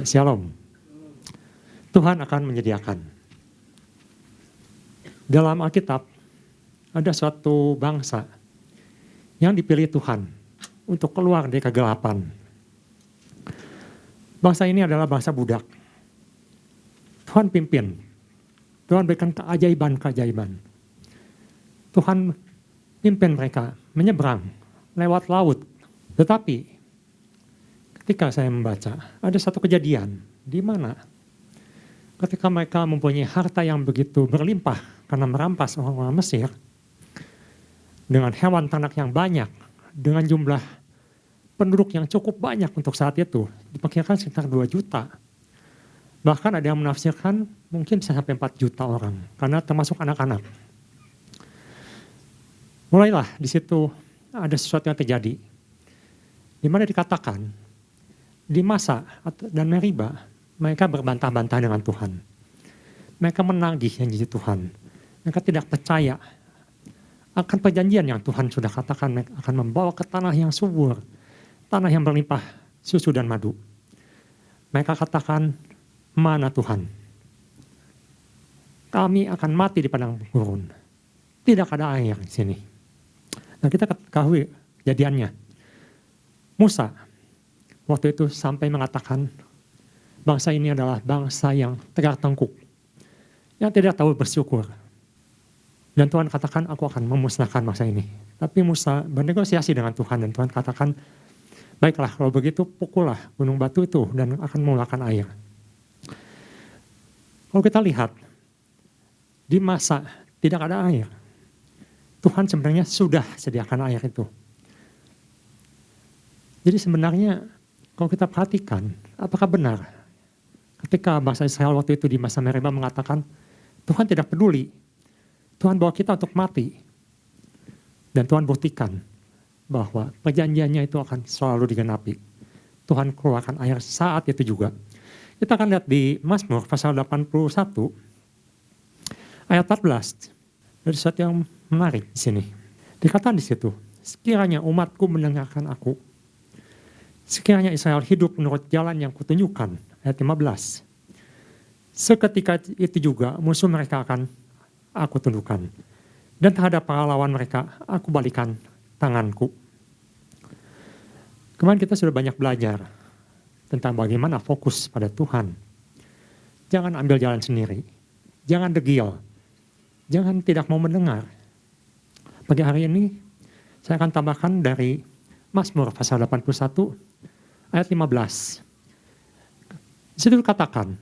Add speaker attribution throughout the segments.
Speaker 1: Shalom. Tuhan akan menyediakan. Dalam Alkitab ada suatu bangsa yang dipilih Tuhan untuk keluar dari kegelapan. Bangsa ini adalah bangsa budak. Tuhan pimpin. Tuhan berikan keajaiban-keajaiban. Tuhan pimpin mereka menyeberang lewat laut. Tetapi ketika saya membaca, ada satu kejadian di mana ketika mereka mempunyai harta yang begitu berlimpah karena merampas orang-orang Mesir, dengan hewan ternak yang banyak, dengan jumlah penduduk yang cukup banyak untuk saat itu, diperkirakan sekitar 2 juta. Bahkan ada yang menafsirkan mungkin bisa sampai 4 juta orang, karena termasuk anak-anak. Mulailah di situ ada sesuatu yang terjadi, di mana dikatakan, di Masa dan Meriba, mereka berbantah-bantah dengan Tuhan. Mereka menagih janji Tuhan. Mereka tidak percaya akan perjanjian yang Tuhan sudah katakan akan membawa ke tanah yang subur, tanah yang berlimpah susu dan madu. Mereka katakan, mana Tuhan? Kami akan mati di padang gurun. Tidak ada air di sini. Nah, kita ketahui kejadiannya. Musa waktu itu sampai mengatakan bangsa ini adalah bangsa yang tegak tengkuk, yang tidak tahu bersyukur. Dan Tuhan katakan, aku akan memusnahkan bangsa ini. Tapi Musa bernegosiasi dengan Tuhan dan Tuhan katakan, baiklah kalau begitu pukullah gunung batu itu dan akan mengeluarkan air. Kalau kita lihat, di Masa tidak ada air. Tuhan sebenarnya sudah sediakan air itu. Jadi sebenarnya kalau kita perhatikan, apakah benar ketika bangsa Israel waktu itu di masa Meriba mengatakan, Tuhan tidak peduli, Tuhan bawa kita untuk mati. Dan Tuhan buktikan bahwa perjanjiannya itu akan selalu digenapi. Tuhan keluarkan air saat itu juga. Kita akan lihat di Mazmur pasal 81, ayat 14. Ada sesuatu yang menarik di sini. Dikatakan di situ, sekiranya umatku mendengarkan aku, sekiranya Israel hidup menurut jalan yang kutunjukkan, ayat 15. Seketika itu juga musuh mereka akan aku tundukkan. Dan terhadap para lawan mereka, aku balikan tanganku. Kemarin kita sudah banyak belajar tentang bagaimana fokus pada Tuhan. Jangan ambil jalan sendiri. Jangan degil. Jangan tidak mau mendengar. Pagi hari ini, saya akan tambahkan dari Mazmur pasal 81, ayat 15. Di situ dikatakan,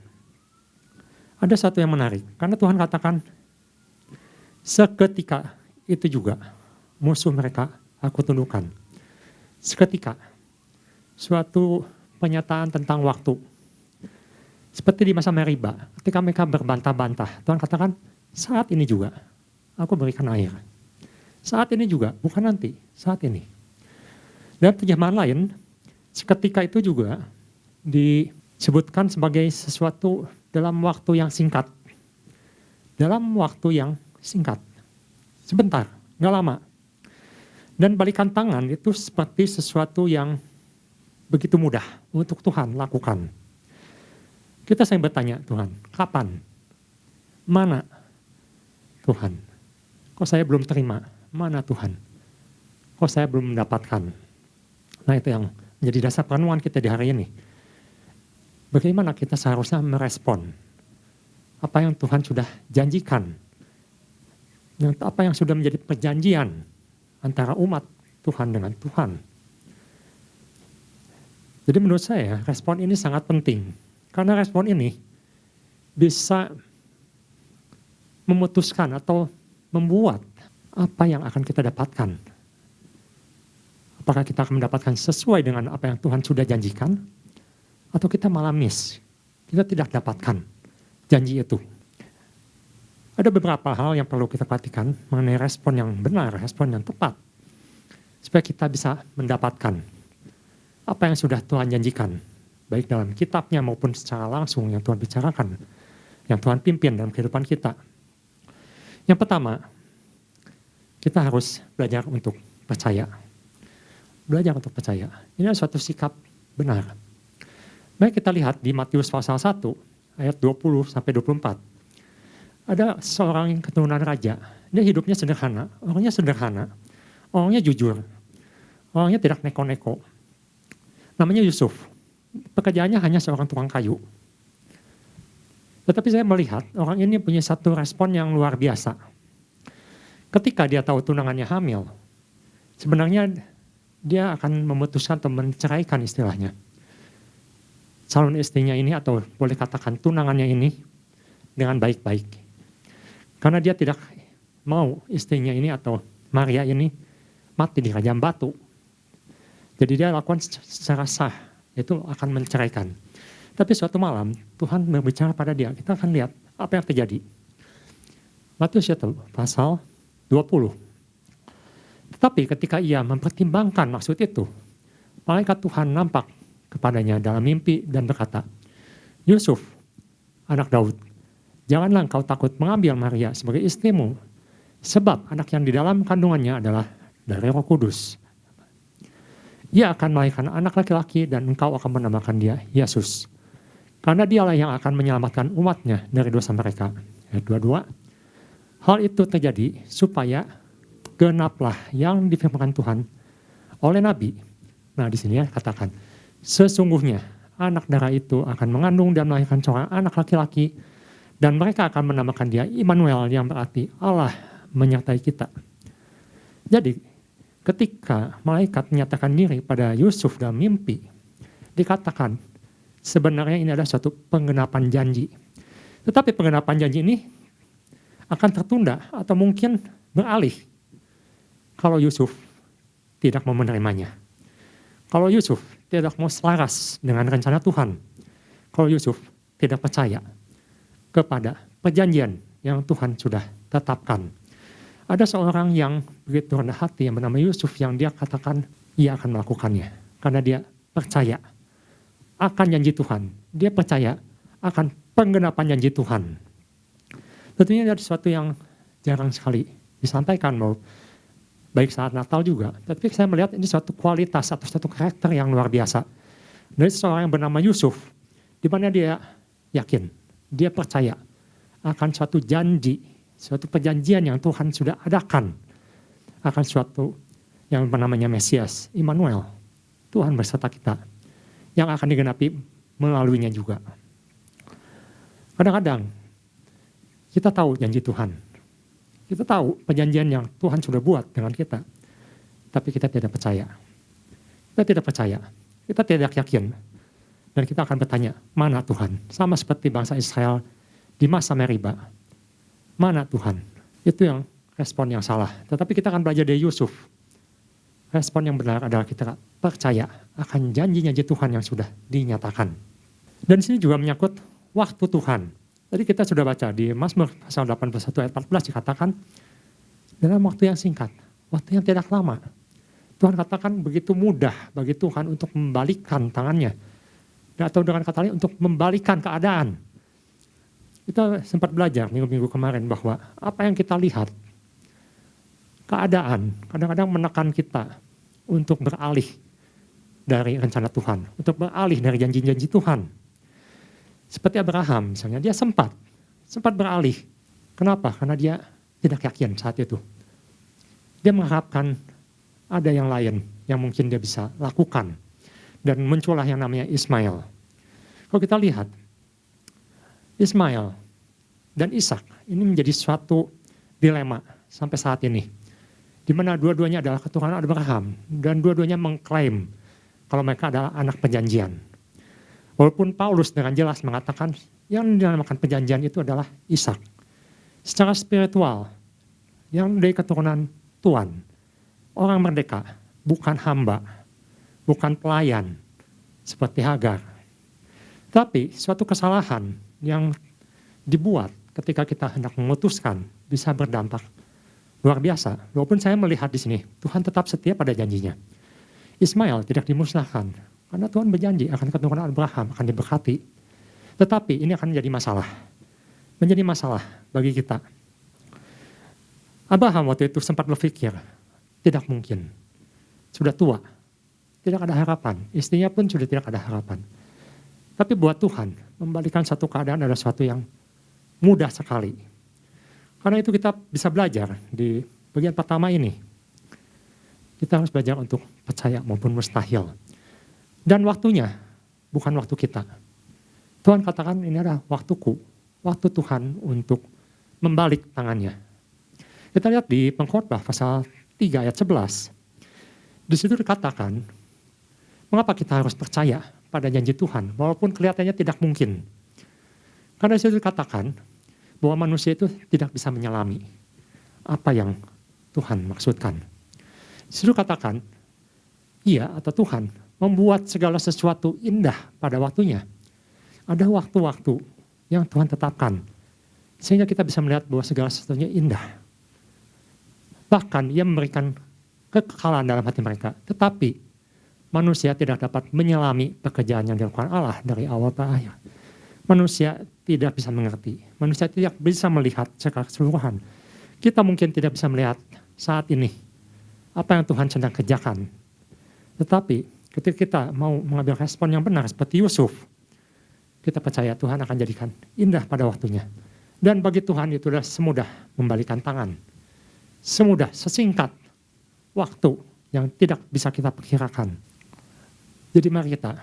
Speaker 1: ada satu yang menarik. Karena Tuhan katakan, seketika itu juga musuh mereka aku tundukkan. Seketika, suatu pernyataan tentang waktu. Seperti di masa Meriba, ketika mereka berbantah-bantah, Tuhan katakan, saat ini juga aku berikan air. Saat ini juga, bukan nanti, saat ini. Dan terjemahan lain, seketika itu juga disebutkan sebagai sesuatu dalam waktu yang singkat. Dalam waktu yang singkat. Sebentar, nggak lama. Dan balikan tangan itu seperti sesuatu yang begitu mudah untuk Tuhan lakukan. Kita sering bertanya, Tuhan, kapan? Mana Tuhan? Kok saya belum terima? Mana Tuhan? Kok saya belum mendapatkan? Nah, itu yang menjadi dasar perenungan kita di hari ini. Bagaimana kita seharusnya merespon apa yang Tuhan sudah janjikan, apa yang sudah menjadi perjanjian antara umat Tuhan dengan Tuhan. Jadi menurut saya respon ini sangat penting, karena respon ini bisa memutuskan atau membuat apa yang akan kita dapatkan. Apakah kita akan mendapatkan sesuai dengan apa yang Tuhan sudah janjikan, atau kita malah miss, kita tidak dapatkan janji itu. Ada beberapa hal yang perlu kita perhatikan mengenai respon yang benar, respon yang tepat, supaya kita bisa mendapatkan apa yang sudah Tuhan janjikan, baik dalam kitabnya maupun secara langsung yang Tuhan bicarakan, yang Tuhan pimpin dalam kehidupan kita. Yang pertama, kita harus belajar untuk percaya. Belajar untuk percaya. Ini adalah suatu sikap benar. Mari kita lihat di Matius pasal 1 ayat 20 sampai 24. Ada seorang keturunan raja, dia hidupnya sederhana, orangnya jujur, orangnya tidak neko-neko. Namanya Yusuf, pekerjaannya hanya seorang tukang kayu. Tetapi saya melihat orang ini punya satu respon yang luar biasa. Ketika dia tahu tunangannya hamil, sebenarnya dia akan memutuskan atau menceraikan istilahnya calon istrinya ini, atau boleh katakan tunangannya ini, dengan baik-baik. Karena dia tidak mau istrinya ini atau Maria ini mati di rajam batu. Jadi dia lakukan secara sah, itu akan menceraikan. Tapi suatu malam Tuhan berbicara pada dia, kita akan lihat apa yang terjadi. Matius pasal 20. Tetapi ketika ia mempertimbangkan maksud itu, malaikat Tuhan nampak kepadanya dalam mimpi dan berkata, Yusuf, anak Daud, janganlah engkau takut mengambil Maria sebagai istrimu, sebab anak yang di dalam kandungannya adalah dari Roh Kudus. Ia akan melahirkan anak laki-laki dan engkau akan menamakan dia Yesus. Karena dialah yang akan menyelamatkan umatnya dari dosa mereka. Ayat 22. Hal itu terjadi supaya genaplah yang difirmankan Tuhan oleh Nabi. Nah di sini ya katakan, sesungguhnya anak darah itu akan mengandung dan melahirkan seorang anak laki-laki, dan mereka akan menamakan dia Immanuel, yang berarti Allah menyertai kita. Jadi ketika malaikat menyatakan diri pada Yusuf dalam mimpi, dikatakan sebenarnya ini adalah suatu penggenapan janji. Tetapi penggenapan janji ini akan tertunda atau mungkin beralih kalau Yusuf tidak mau menerimanya. Kalau Yusuf tidak mau selaras dengan rencana Tuhan. Kalau Yusuf tidak percaya kepada perjanjian yang Tuhan sudah tetapkan. Ada seorang yang begitu rendah hati yang bernama Yusuf, yang dia katakan ia akan melakukannya. Karena dia percaya akan janji Tuhan. Dia percaya akan penggenapan janji Tuhan. Tentunya ada sesuatu yang jarang sekali disampaikan, baik saat Natal juga. Tapi saya melihat ini suatu kualitas atau suatu karakter yang luar biasa. Dari seorang yang bernama Yusuf, di mana dia yakin, dia percaya akan suatu janji, suatu perjanjian yang Tuhan sudah adakan, akan suatu yang bernamanya Mesias, Immanuel, Tuhan beserta kita, yang akan digenapi melaluinya juga. Kadang-kadang kita tahu janji Tuhan, kita tahu perjanjian yang Tuhan sudah buat dengan kita, tapi kita tidak percaya. Kita tidak yakin. Dan kita akan bertanya, mana Tuhan? Sama seperti bangsa Israel di masa Meriba. Mana Tuhan? Itu yang respon yang salah. Tetapi kita akan belajar dari Yusuf. Respon yang benar adalah kita percaya akan janji-janji Tuhan yang sudah dinyatakan. Dan di sini juga menyangkut waktu Tuhan. Tadi kita sudah baca di Mazmur pasal 81 ayat 14 dikatakan, dalam waktu yang singkat, waktu yang tidak lama, Tuhan katakan begitu mudah bagi Tuhan untuk membalikkan tangannya, atau dengan kata lain untuk membalikan keadaan. Kita sempat belajar minggu-minggu kemarin bahwa apa yang kita lihat, keadaan kadang-kadang menekan kita untuk beralih dari rencana Tuhan, untuk beralih dari janji-janji Tuhan. Seperti Abraham misalnya, dia sempat beralih. Kenapa? Karena dia tidak yakin saat itu. Dia mengharapkan ada yang lain yang mungkin dia bisa lakukan. Dan muncullah yang namanya Ismail. Kalau kita lihat, Ismail dan Ishak ini menjadi suatu dilema sampai saat ini. Di mana dua-duanya adalah keturunan Abraham, dan dua-duanya mengklaim kalau mereka adalah anak perjanjian. Walaupun Paulus dengan jelas mengatakan yang dinamakan perjanjian itu adalah Ishak. Secara spiritual, yang dari keturunan Tuhan, orang merdeka, bukan hamba, bukan pelayan, seperti Hagar. Tapi suatu kesalahan yang dibuat ketika kita hendak memutuskan bisa berdampak luar biasa. Walaupun saya melihat di sini, Tuhan tetap setia pada janjinya. Ismail tidak dimusnahkan, karena Tuhan berjanji akan keturunan Abraham akan diberkati. Tetapi ini akan menjadi masalah bagi kita. Abraham waktu itu sempat berpikir, tidak mungkin, sudah tua, tidak ada harapan, istrinya pun sudah tidak ada harapan. Tapi buat Tuhan, membalikan satu keadaan adalah sesuatu yang mudah sekali. Karena itu kita bisa belajar di bagian pertama ini. Kita harus belajar untuk percaya maupun mustahil. Dan waktunya bukan waktu kita. Tuhan katakan ini adalah waktuku, waktu Tuhan untuk membalik tangannya. Kita lihat di Pengkhotbah pasal 3 ayat 11. Di situ dikatakan, mengapa kita harus percaya pada janji Tuhan, walaupun kelihatannya tidak mungkin. Karena di situ dikatakan bahwa manusia itu tidak bisa menyelami apa yang Tuhan maksudkan. Di situ katakan, iya atau Tuhan membuat segala sesuatu indah pada waktunya. Ada waktu-waktu yang Tuhan tetapkan, sehingga kita bisa melihat bahwa segala sesuatunya indah. Bahkan ia memberikan kekekalan dalam hati mereka. Tetapi manusia tidak dapat menyelami pekerjaan yang dilakukan Allah dari awal ke akhir. Manusia tidak bisa mengerti. Manusia tidak bisa melihat secara keseluruhan. Kita mungkin tidak bisa melihat saat ini apa yang Tuhan sedang kerjakan. Tetapi ketika kita mau mengambil respon yang benar seperti Yusuf, kita percaya Tuhan akan jadikan indah pada waktunya. Dan bagi Tuhan itu adalah semudah membalikan tangan. Semudah, sesingkat waktu yang tidak bisa kita perkirakan. Jadi mari kita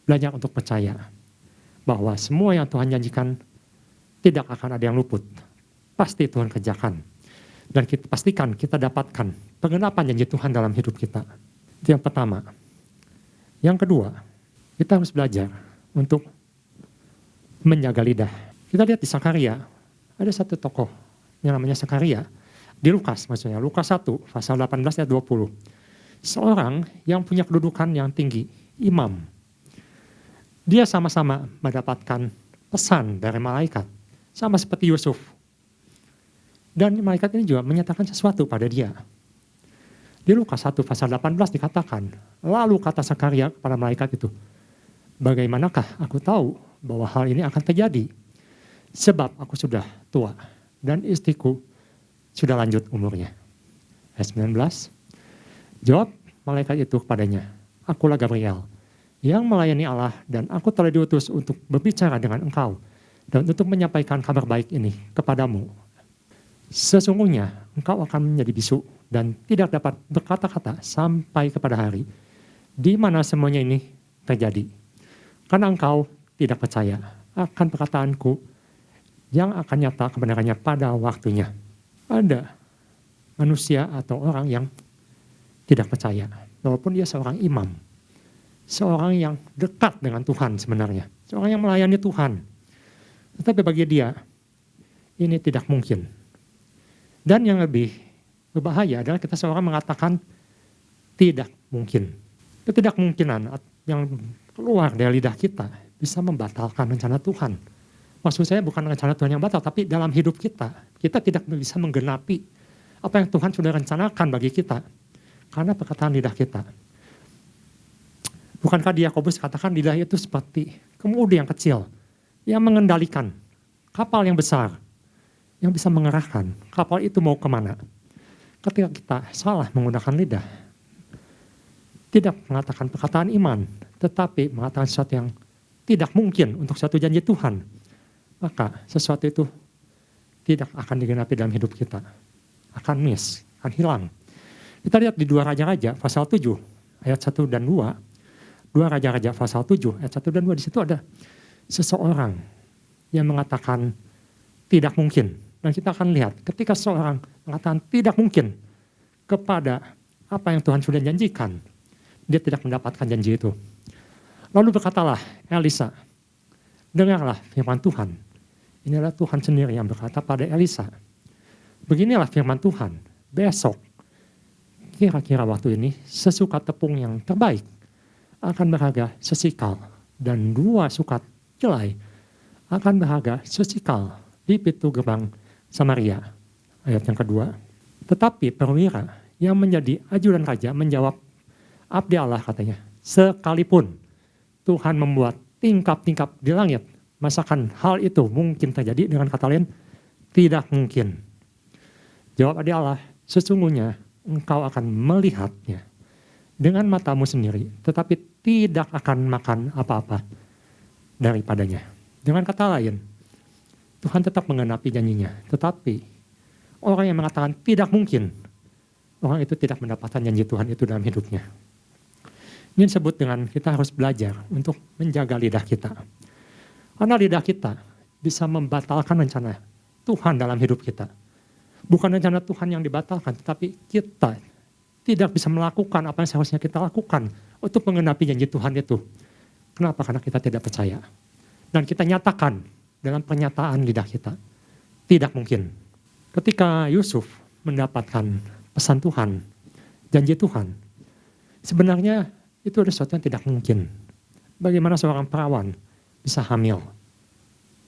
Speaker 1: belajar untuk percaya bahwa semua yang Tuhan janjikan tidak akan ada yang luput. Pasti Tuhan kerjakan. Dan kita pastikan kita dapatkan penggenapan janji Tuhan dalam hidup kita. Itu yang pertama. Yang kedua, kita harus belajar untuk menjaga lidah. Kita lihat di Sakaria, ada satu tokoh yang namanya Sakaria. Di Lukas maksudnya, Lukas 1 pasal 18 ayat 20. Seorang yang punya kedudukan yang tinggi, imam. Dia sama-sama mendapatkan pesan dari malaikat, sama seperti Yusuf. Dan malaikat ini juga menyatakan sesuatu pada dia. Di Lukas 1 pasal 18 dikatakan, lalu kata Sakaria kepada malaikat itu, bagaimanakah aku tahu bahwa hal ini akan terjadi? Sebab aku sudah tua dan istriku sudah lanjut umurnya. Ayat 19, jawab malaikat itu kepadanya, akulah Gabriel yang melayani Allah dan aku telah diutus untuk berbicara dengan engkau dan untuk menyampaikan kabar baik ini kepadamu. Sesungguhnya engkau akan menjadi bisu dan tidak dapat berkata-kata sampai kepada hari di mana semuanya ini terjadi. Karena engkau tidak percaya akan perkataanku yang akan nyata kebenarannya pada waktunya. Ada manusia atau orang yang tidak percaya, walaupun dia seorang imam, seorang yang dekat dengan Tuhan sebenarnya, seorang yang melayani Tuhan. Tetapi bagi dia, ini tidak mungkin. Dan yang lebih berbahaya adalah kita seorang mengatakan tidak mungkin. Ketidakmungkinan yang keluar dari lidah kita bisa membatalkan rencana Tuhan. Maksud saya bukan rencana Tuhan yang batal, tapi dalam hidup kita tidak bisa menggenapi apa yang Tuhan sudah rencanakan bagi kita. Karena perkataan lidah kita. Bukankah di Yakobus katakan lidah itu seperti kemudi yang kecil, yang mengendalikan kapal yang besar, yang bisa mengerahkan kapal itu mau kemana. Ketika kita salah menggunakan lidah, tidak mengatakan perkataan iman, tetapi mengatakan sesuatu yang tidak mungkin untuk suatu janji Tuhan, maka sesuatu itu tidak akan digenapi dalam hidup kita. Akan miss, akan hilang. Kita lihat di 2 Raja-Raja pasal 7 ayat 1 dan 2. 2 Raja-Raja pasal 7 ayat 1 dan 2, di situ ada seseorang yang mengatakan tidak mungkin. Dan kita akan lihat ketika seseorang mengatakan tidak mungkin kepada apa yang Tuhan sudah janjikan, dia tidak mendapatkan janji itu. Lalu berkatalah Elisa, dengarlah firman Tuhan. Ini adalah Tuhan sendiri yang berkata pada Elisa, beginilah firman Tuhan, besok kira-kira waktu ini sesukat tepung yang terbaik akan berharga sesikal dan 2 sukat jelai akan berharga sesikal di pintu gerbang Samaria. Ayat yang kedua. Tetapi perwira yang menjadi ajudan raja menjawab, abdi Allah katanya, sekalipun Tuhan membuat tingkap-tingkap di langit, masakan hal itu mungkin terjadi? Dengan kata lain, tidak mungkin. Jawab abdi Allah, sesungguhnya engkau akan melihatnya dengan matamu sendiri, tetapi tidak akan makan apa-apa. daripadanya. Dengan kata lain, Tuhan tetap menggenapi janjinya. Tetapi orang yang mengatakan tidak mungkin, orang itu tidak mendapatkan janji Tuhan itu dalam hidupnya. Ini disebut dengan kita harus belajar untuk menjaga lidah kita. Karena lidah kita bisa membatalkan rencana Tuhan dalam hidup kita. Bukan rencana Tuhan yang dibatalkan, tetapi kita tidak bisa melakukan apa yang seharusnya kita lakukan untuk menggenapi janji Tuhan itu. Kenapa? Karena kita tidak percaya. Dan kita nyatakan dalam pernyataan lidah kita, tidak mungkin. Ketika Yusuf mendapatkan pesan Tuhan, janji Tuhan, sebenarnya itu ada sesuatu yang tidak mungkin. Bagaimana seorang perawan bisa hamil?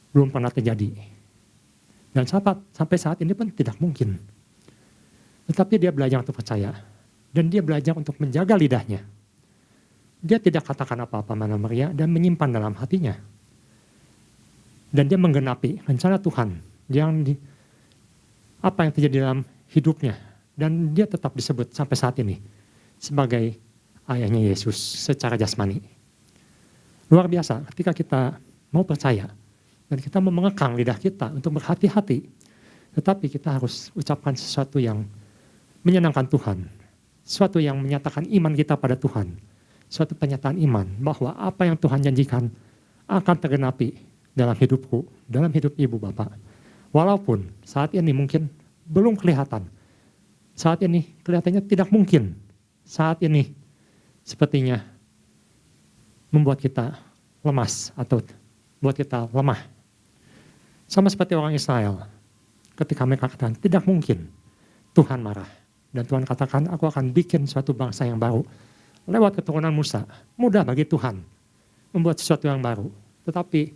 Speaker 1: Belum pernah terjadi. Dan sampai saat ini pun tidak mungkin. Tetapi dia belajar untuk percaya. Dan dia belajar untuk menjaga lidahnya. Dia tidak katakan apa-apa mana Maria dan menyimpan dalam hatinya. Dan dia menggenapi rencana Tuhan apa yang terjadi dalam hidupnya. Dan dia tetap disebut sampai saat ini sebagai ayahnya Yesus secara jasmani. Luar biasa ketika kita mau percaya dan kita mau mengekang lidah kita untuk berhati-hati. Tetapi kita harus ucapkan sesuatu yang menyenangkan Tuhan. Sesuatu yang menyatakan iman kita pada Tuhan. Suatu pernyataan iman bahwa apa yang Tuhan janjikan akan tergenapi dalam hidupku, dalam hidup ibu bapak. Walaupun saat ini mungkin belum kelihatan. Saat ini kelihatannya tidak mungkin. Saat ini sepertinya membuat kita lemas atau buat kita lemah. Sama seperti orang Israel. Ketika mereka katakan tidak mungkin, Tuhan marah. Dan Tuhan katakan aku akan bikin suatu bangsa yang baru. Lewat keturunan Musa, mudah bagi Tuhan membuat sesuatu yang baru. Tetapi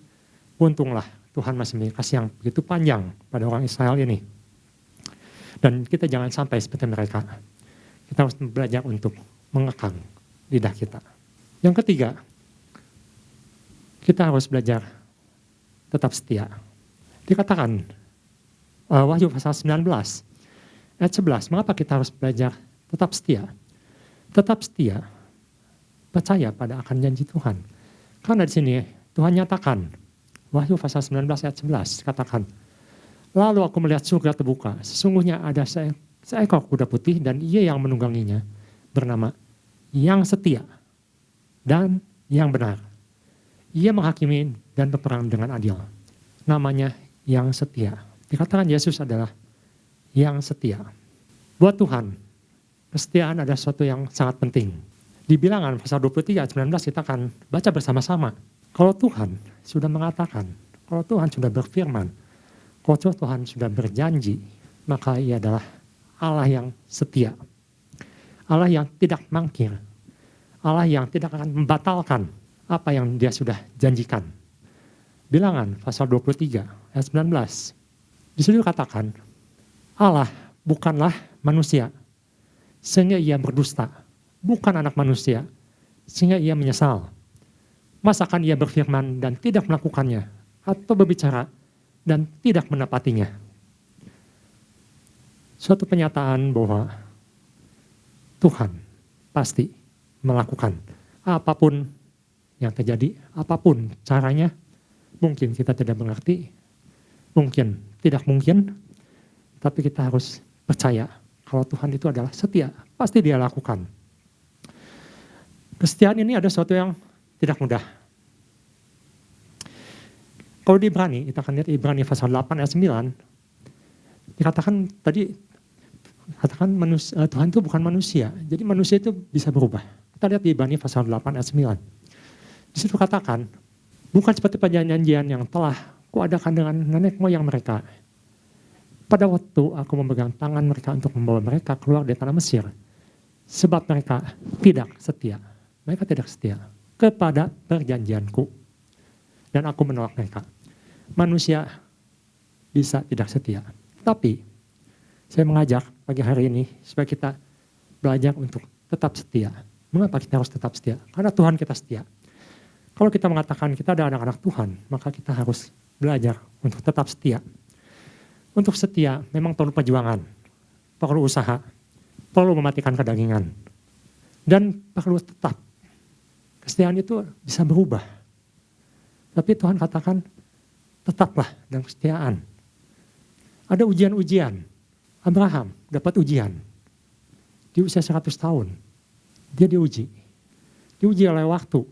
Speaker 1: untunglah Tuhan masih memiliki kasih yang begitu panjang pada orang Israel ini. Dan kita jangan sampai seperti mereka. Kita harus belajar untuk mengekang lidah kita. Yang ketiga, kita harus belajar tetap setia. Dikatakan Wahyu pasal 19 ayat 11, mengapa kita harus belajar tetap setia? Tetap setia, percaya pada akan janji Tuhan. Karena di sini Tuhan nyatakan, Wahyu pasal 19 ayat 11 katakan, lalu aku melihat surga terbuka, sesungguhnya ada seekor kuda putih dan ia yang menungganginya bernama yang setia dan yang benar. Ia menghakimi dan berperang dengan adil. Namanya yang setia. Dikatakan Yesus adalah yang setia. Buat Tuhan, kesetiaan adalah sesuatu yang sangat penting. Di Bilangan pasal 23 ayat 19 kita akan baca bersama-sama. Kalau Tuhan sudah mengatakan, kalau Tuhan sudah berfirman, kalau Tuhan sudah berjanji, maka ia adalah Allah yang setia. Allah yang tidak mangkir. Allah yang tidak akan membatalkan apa yang dia sudah janjikan. Bilangan pasal 23 ayat 19. Di situ katakan, Allah bukanlah manusia, sehingga ia berdusta. Bukan anak manusia, sehingga ia menyesal. Masakan ia berfirman dan tidak melakukannya, atau berbicara dan tidak menepatinya. Suatu pernyataan bahwa Tuhan pasti melakukan apapun yang terjadi, apapun caranya. Mungkin kita tidak mengerti, mungkin tidak mungkin, tapi kita harus percaya kalau Tuhan itu adalah setia, pasti dia lakukan. Kesetiaan ini ada sesuatu yang tidak mudah. Kalau di Ibrani, kita akan lihat Ibrani pasal 8 ayat 9, dikatakan tadi, katakan Tuhan itu bukan manusia, jadi manusia itu bisa berubah. Kita lihat di Ibrani pasal 8 ayat 9. Di situ katakan, bukan seperti perjanjian yang telah kuadakan dengan nenek moyang mereka. Pada waktu aku memegang tangan mereka untuk membawa mereka keluar dari tanah Mesir. Sebab mereka tidak setia. Mereka tidak setia kepada perjanjianku. Dan aku menolak mereka. Manusia bisa tidak setia. Tapi saya mengajak pagi hari ini supaya kita belajar untuk tetap setia. Mengapa kita harus tetap setia? Karena Tuhan kita setia. Kalau kita mengatakan kita ada anak-anak Tuhan, maka kita harus belajar untuk tetap setia. Untuk setia memang perlu perjuangan, perlu usaha, perlu mematikan kedagingan. Dan perlu tetap. Kesetiaan itu bisa berubah. Tapi Tuhan katakan, tetaplah dalam kesetiaan. Ada ujian-ujian. Abraham dapat ujian. Di usia 100 tahun. Dia diuji. Diuji oleh waktu.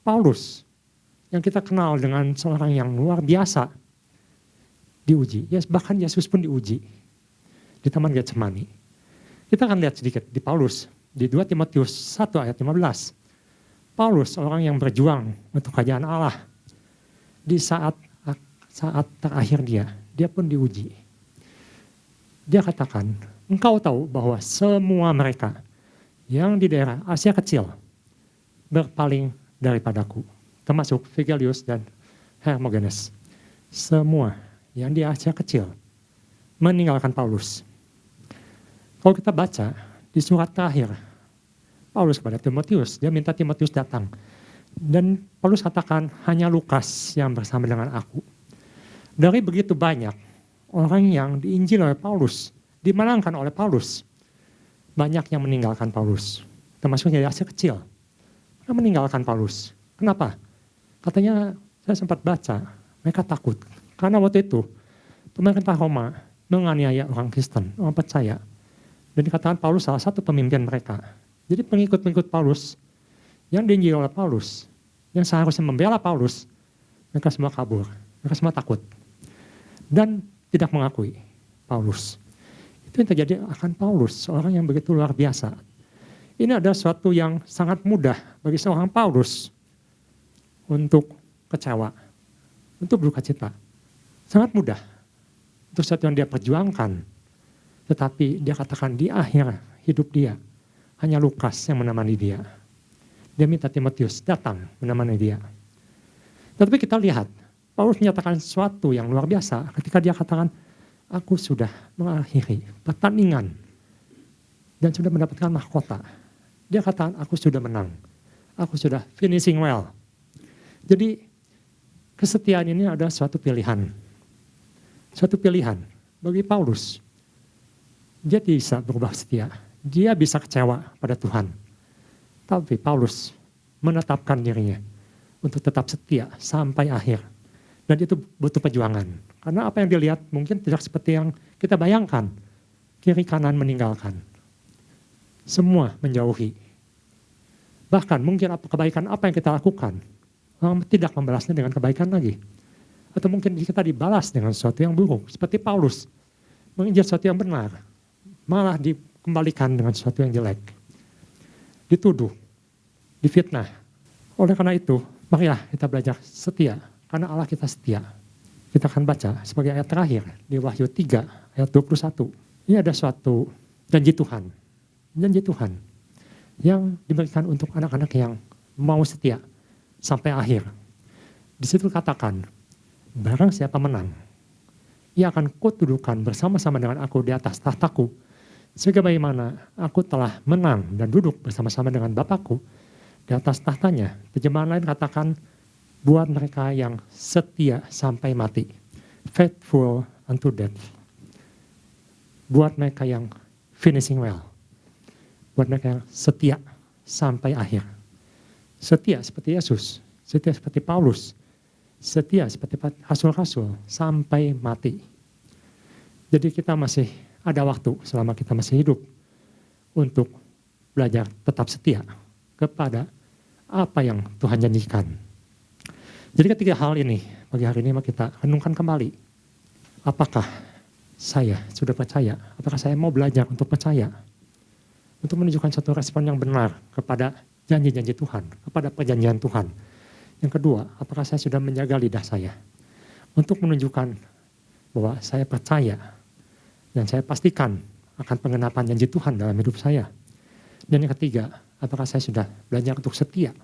Speaker 1: Paulus, yang kita kenal dengan seorang yang luar biasa, diuji. Bahkan Yesus pun diuji. Di Taman Getsemani. Kita akan lihat sedikit di Paulus. Di 2 Timotius 1 ayat 15. Paulus, orang yang berjuang untuk kerajaan Allah. Di saat terakhir dia pun diuji. Dia katakan, engkau tahu bahwa semua mereka yang di daerah Asia Kecil berpaling daripadaku. Termasuk Phygelius dan Hermogenes. Semua yang di Asia Kecil meninggalkan Paulus. Kalau kita baca di surat terakhir, Paulus kepada Timotius, dia minta Timotius datang. Dan Paulus katakan, hanya Lukas yang bersama dengan aku. Dari begitu banyak orang yang diinjil oleh Paulus, dimenangkan oleh Paulus, banyak yang meninggalkan Paulus. Termasuk dari Asia Kecil. Mereka meninggalkan Paulus. Kenapa? Katanya, saya sempat baca, mereka takut. Karena waktu itu, pemerintah Roma menganiaya orang Kristen, orang percaya. Dan dikatakan Paulus salah satu pemimpin mereka. Jadi pengikut-pengikut Paulus, yang diinjil oleh Paulus, yang seharusnya membela Paulus, mereka semua kabur. Mereka semua takut. Dan tidak mengakui Paulus. Itu yang terjadi akan Paulus, seorang yang begitu luar biasa. Ini adalah sesuatu yang sangat mudah bagi seorang Paulus untuk kecewa, untuk berduka cita. Sangat mudah untuk sesuatu yang dia perjuangkan. Tetapi dia katakan di akhir hidup dia, hanya Lukas yang menemani dia. Dia minta Timotius datang menemani dia. Tetapi kita lihat, Paulus menyatakan sesuatu yang luar biasa ketika dia katakan, aku sudah mengakhiri pertandingan dan sudah mendapatkan mahkota. Dia katakan, aku sudah menang. Aku sudah finishing well. Jadi kesetiaan ini adalah suatu pilihan. Suatu pilihan bagi Paulus. Dia bisa berubah setia. Dia bisa kecewa pada Tuhan. Tapi Paulus menetapkan dirinya untuk tetap setia sampai akhir. Dan itu butuh perjuangan. Karena apa yang dilihat mungkin tidak seperti yang kita bayangkan. Kiri kanan meninggalkan. Semua menjauhi. Bahkan mungkin kebaikan apa yang kita lakukan, orang tidak membalasnya dengan kebaikan lagi. Atau mungkin kita dibalas dengan sesuatu yang buruk. Seperti Paulus, menginjil sesuatu yang benar, malah dikembalikan dengan sesuatu yang jelek. Dituduh, difitnah. Oleh karena itu, marilah kita belajar setia. Karena Allah kita setia. Kita akan baca sebagai ayat terakhir di Wahyu 3 ayat 21. Ini ada suatu janji Tuhan. Janji Tuhan yang diberikan untuk anak-anak yang mau setia sampai akhir. Di situ katakan, barang siapa menang, ia akan kutuduhkan bersama-sama dengan aku di atas tahtaku. Sebagaimana aku telah menang dan duduk bersama-sama dengan Bapakku di atas tahtanya. Terjemahan lain katakan, buat mereka yang setia sampai mati. Faithful unto death. Buat mereka yang finishing well. Buat mereka yang setia sampai akhir. Setia seperti Yesus. Setia seperti Paulus. Setia seperti rasul-rasul sampai mati. Jadi kita masih ada waktu selama kita masih hidup untuk belajar tetap setia kepada apa yang Tuhan janjikan. Jadi ketiga hal ini, pagi hari ini kita renungkan kembali. Apakah saya sudah percaya? Apakah saya mau belajar untuk percaya? Untuk menunjukkan satu respon yang benar kepada janji-janji Tuhan, kepada perjanjian Tuhan. Yang kedua, apakah saya sudah menjaga lidah saya? Untuk menunjukkan bahwa saya percaya dan saya pastikan akan pengenapan janji Tuhan dalam hidup saya. Dan yang ketiga, apakah saya sudah belajar untuk setia?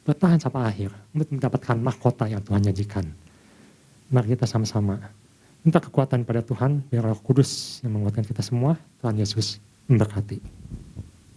Speaker 1: Bertahan sampai akhir untuk mendapatkan mahkota yang Tuhan janjikan. Mari kita sama-sama minta kekuatan pada Tuhan, biar Roh Kudus yang menguatkan kita semua. Tuhan Yesus memberkati.